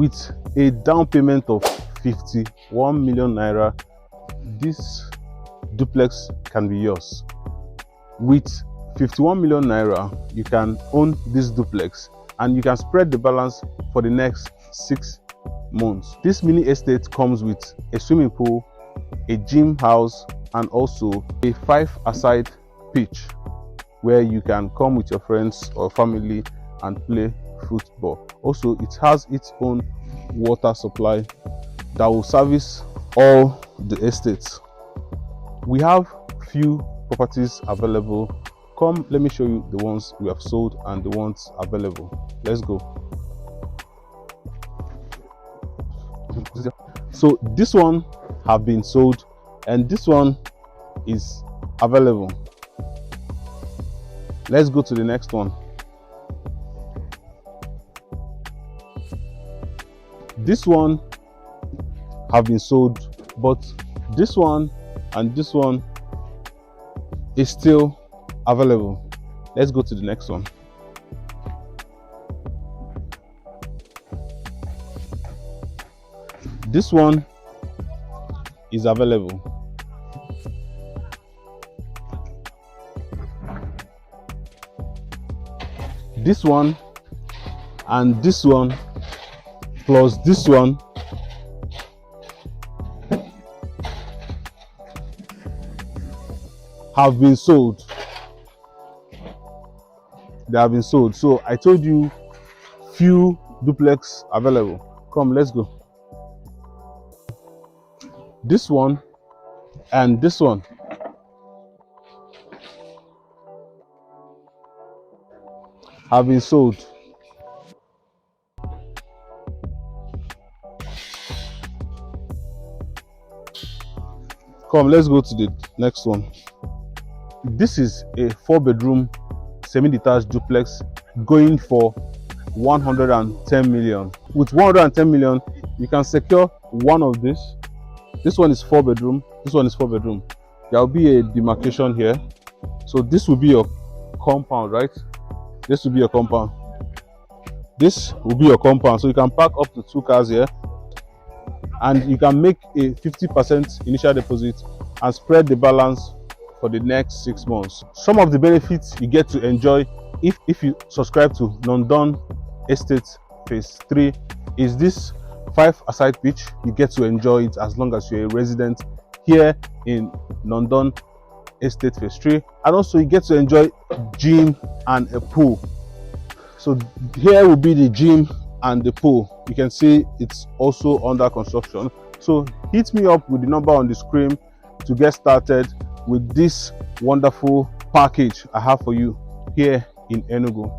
With a down payment of 51 million naira, this duplex can be yours. With 51 million naira, you can own this duplex and you can spread the balance for the next 6 months. This mini estate comes with a swimming pool, a gym house, and also a 5-a-side pitch where you can come with your friends or family and play football. Also, it has its own water supply that will service all the estates. We have few properties available. Come, let me show you the ones we have sold and the ones available. Let's go. So this one have been sold and this one is available. Let's go to the next one. This one have been sold, but this one and this one is still available. Let's go to the next one. This one is available. This one and this one plus this one have been sold. They have been sold. So I told you few duplex available. Come, let's go. This one and this one have been sold. Come, let's go to the next one. This is a 4-bedroom semi-detached duplex going for 110 million. With 110 million, you can secure one of this. This one is 4-bedroom. This one is 4-bedroom. There will be a demarcation here. So this will be your compound, right? This will be your compound. This will be your compound. So you can park up to 2 cars here. And you can make a 50% initial deposit and spread the balance for the next 6 months. Some of the benefits you get to enjoy if you subscribe to Nondon Estate Phase 3 is this 5-a-side pitch. You get to enjoy it as long as you're a resident here in Nondon Estate Phase 3, and also you get to enjoy gym and a pool. So here will be the gym and the pool. You can see it's also under construction. So hit me up with the number on the screen to get started with this wonderful package I have for you here in Enugu.